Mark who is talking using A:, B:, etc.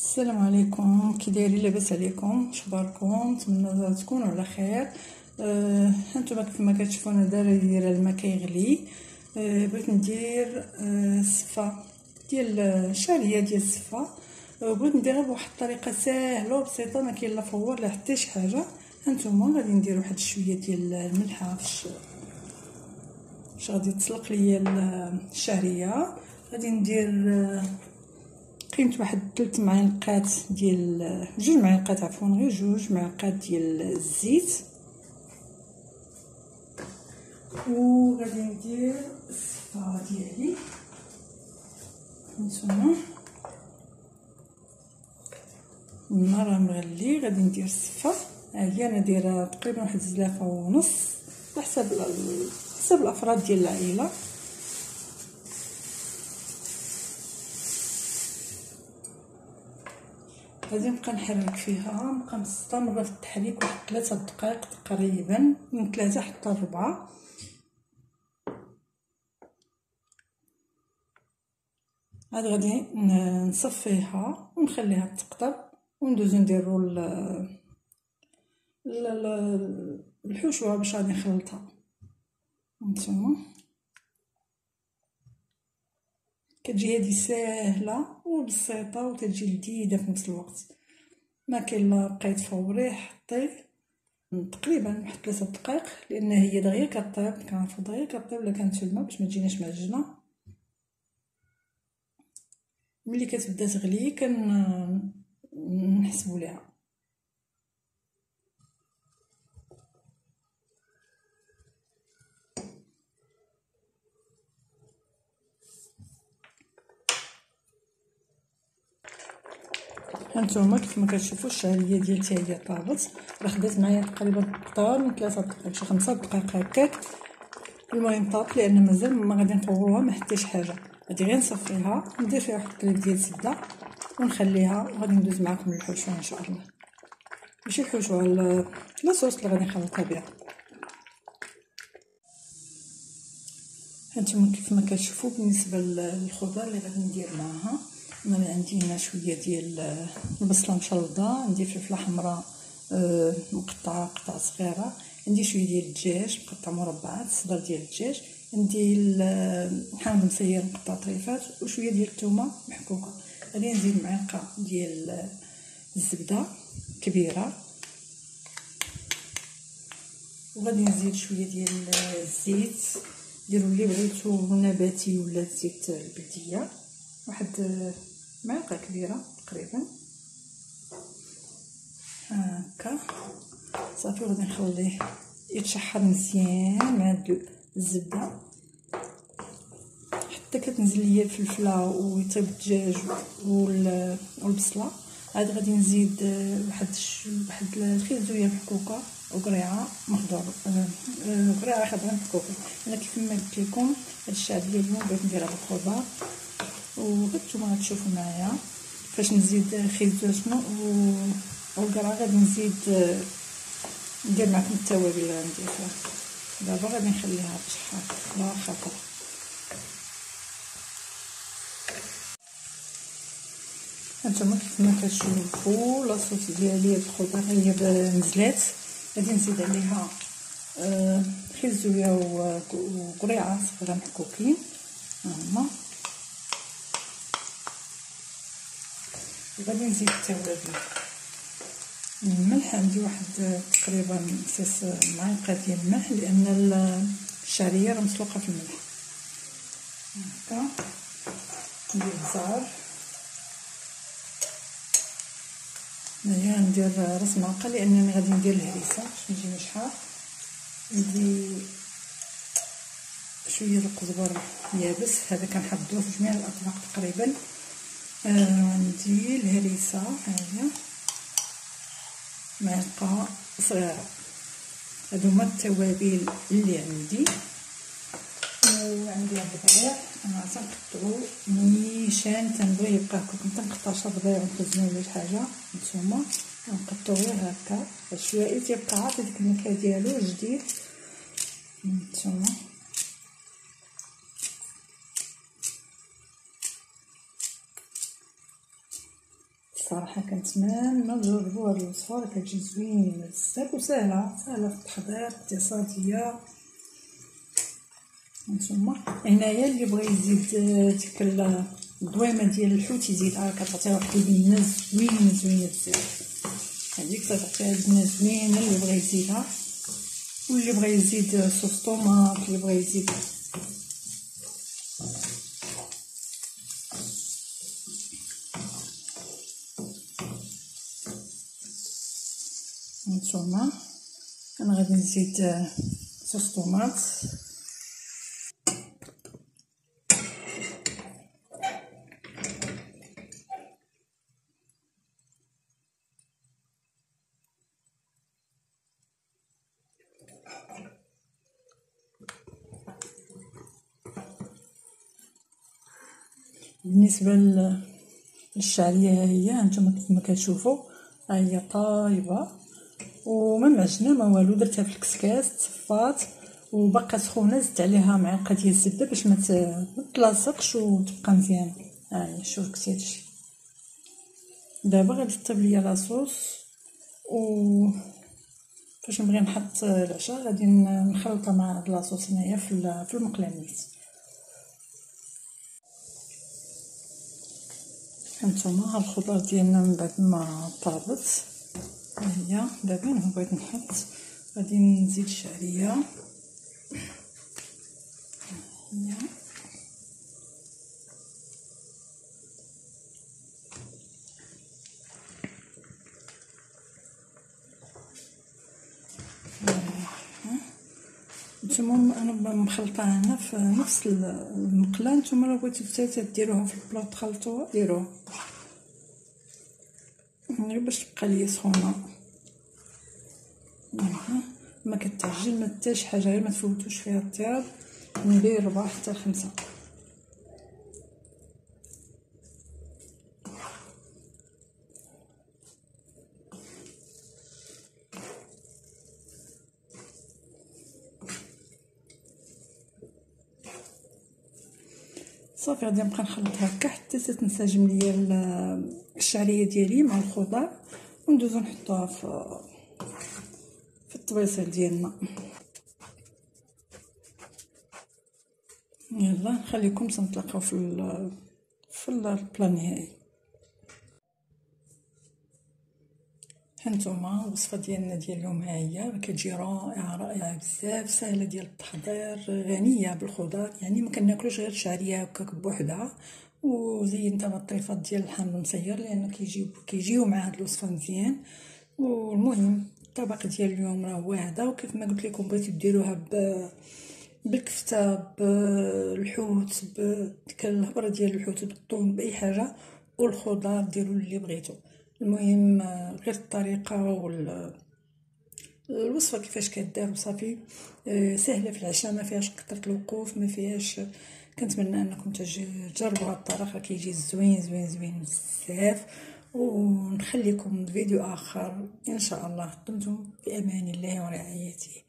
A: السلام عليكم، كي دايرين؟ لاباس عليكم؟ شباركم؟ نتمنى تكونوا على خير. هانتوما كيف ما كتشوفوا انا دايره الماء كيغلي. بغيت ندير الصفه ديال الشعريه ديال الصفه. بغيت نديرها بواحد الطريقه ساهله وبسيطه، ما كاين لا فوار لا حتى شي حاجه. هانتوما غادي ندير واحد شويه ديال الملحه فاش غادي تسلق ليا الشعريه. غادي ندير قيمت واحد 3 معالق ديال 2 معالق عفوا، غير 2 معالق ديال الزيت. وغادي ندير الصفه ديالي هانتوما. النار مغلي، غادي ندير الصفه. هي انا دايره تقريبا واحد 2.5 على حسب الافراد ديال العائله. غادي نبقى نحرك فيها، نبقى مستمره في التحريك واحد 3 دقائق تقريبا، من 3 حتى 4. عاد غادي نصفيها ونخليها تقطر، وندوزو نديرو الحشوه باش غادي نخلطها. هانتوما كتجي هذه ساهله وبسيطه وتجي لذيذه في نفس الوقت. ما كاين لا بقيت فوريه، حطيه تقريبا واحد 3 دقائق، لان هي دغيا كطيب، كنعرفو دغيا كطيب الا كانت في الماء باش ما تجيناش معجنه. ملي كتبدا تغلي نحسبوا ليها. هانتوما كيف ما كتشوفوا الشعريه ديال حتى هي طابت، راه خدات معايا تقريبا اكثر من 3 دقائق، شي 5 دقائق هكاك. المهم طاب لان مازال ما غادي نفوروها ما حتى شي حاجه. غادي غير نصفيها، ندير فيها واحد الكليب ديال الزبده ونخليها، وغادي ندوز معكم للحشوه ان شاء الله. ماشي الحشوه، لاصوص اللي غادي نخلطها بها. هانتوما كيف ما كتشوفوا بالنسبه للخضر اللي غادي ندير معاها، انا عندي هنا شويه ديال البصله مشلضه، عندي فلفله حمراء مقطعه قطع صغيره، عندي شويه ديال الدجاج مقطع مربعات، صدر ديال الدجاج، عندي حامض مسير مقطع طريفات، وشويه ديال الثومه محكوكه. غادي نزيد معلقه ديال الزبده كبيره، وغادي نزيد شويه ديال الزيت. ديروا اللي بغيتو، نباتي ولا زيت البلديه، واحد معلقه كبيره تقريبا هكا. صافي غادي نخليه يتشحر مزيان مع الزبده حتى كتنزل ليا الفلفله ويطيب الدجاج والبصله. عاد غادي نزيد واحد الخيزويه محكوكه وقريعه مخضر، قريعه خضراء محكوكه. انا كيف ما قلت لكم هاد الشعريه اليوم بغيت نديرها بالخضر، وغنتوما غتشوفوا معايا فاش نزيد خيزوات والقرعه. غادي نزيد ندير معكم التوابل اللي غندير فيها. دابا غادي نخليها تشحر على خاطر. هانتوما كيف ما كتشوفوا لاصوص ديالي الخضر هي نزلات. غادي نزيد عليها خيزويه وقريعه صغيره محكوكين هما. غادي نزيد التوابل. الملح عندي واحد تقريبا 6 معالق ديال الملح، لان الشعريه راه مسلوقه في الملح هكا. ندير الزعر، هنايا ندير راس معلقه لانني غادي ندير الهريسه باش ما يجينيش حار. ندير شويه القزبر يابس، هذا كنحضروه في جميع الاطباق تقريبا. عندي الهريسه ها هي معلقه صغيره. هادو هما التوابل اللي عندي. وعندي الربيع، انا تنقطعو نيشان، تنبغي يبقى هكا، كنقطع شي ربيع ونخزنو ولا شي حاجه. نتوما كنقطعوه هكا عشوائي، تيبقى عاطي ديك النكهه ديالو جديد. نتوما الصراحه كنتمنى تجربوا هذه الوصفه، كتجي زوينه بزاف وسهله في التحضير، اقتصاديه. نتوما هنايا اللي بغى يزيد ديك الدويمه ديال الحوت يزيدها، كتعطيها واحد البنه زوينه بزاف. هذيك كتعطيها بنه زوينه اللي بغى يزيدها، واللي بغى يزيد صوص طوماط، اللي بغى يزيد نتوما. انا غادي نزيد صوص طوماط. بالنسبه للشعريه هي هانتوما كما كتشوفوا هي طايبه وما معجنه ما والو، درتها في الكسكاس تصفات وبقى سخونه، زدت عليها معلقه ديال الزبده باش ما تلاصقش وتبقى مزيانه. هاهي شوف كتي هادشي. دابا غادي طيب ليا لاصوص، و فاش نبغي نحط العشاء غادي نخلطها مع هاد لاصوص هنايا في المقله. هانتوما هاد الخضر ديالنا من بعد ما طابت هي دابا انا بغيت نحط، غادي نزيد الشعريه هي نتوما. انا مخلطاها هنا في نفس المقله، نتوما لو بغيتو حتى ديروها في البلاط تخلطوها ديروها غير باش تبقى ليا سخونه. ما كتعجن ما حتى شي حاجه، غير ما تفوتوش فيها الطياب. ندير 4 حتى 5. صافي غادي نبقى نخلط هكا حتى تنسجم ليا الشعريه ديالي مع الخضر، وندوزو نحطوها في الطبيصيل ديالنا. يلا نخليكم تنطلقوا في البلا النهائي. هانتوما الوصفه ديالنا ديال اليوم ها هي، كتجي رائعه بزاف، سهله ديال التحضير، غنيه بالخضر، يعني ما كناكلوش غير الشعريه هكاك بوحدها، وزينتها بالطريفات ديال الحامض المسير لان كيجيو مع هاد الوصفه مزيان. والمهم الطبق ديال اليوم راه هو هذا، وكيف ما قلت لكم بغيتو ديروها بالكفته، بالحوت، بديك الهبره ديال الحوت، بالطون، باي حاجه، والخضر ديروا اللي بغيتو. المهم غير الطريقه الوصفه كيفاش كدار وصافي. سهله في العشاء، ما فيهاش كثره الوقوف، ما فيهاش. كنتمنى انكم تجربوا هذه الطريقه، كيجي زوين بزاف. ونخليكم فيديو اخر ان شاء الله. دمتم في امان الله ورعايته.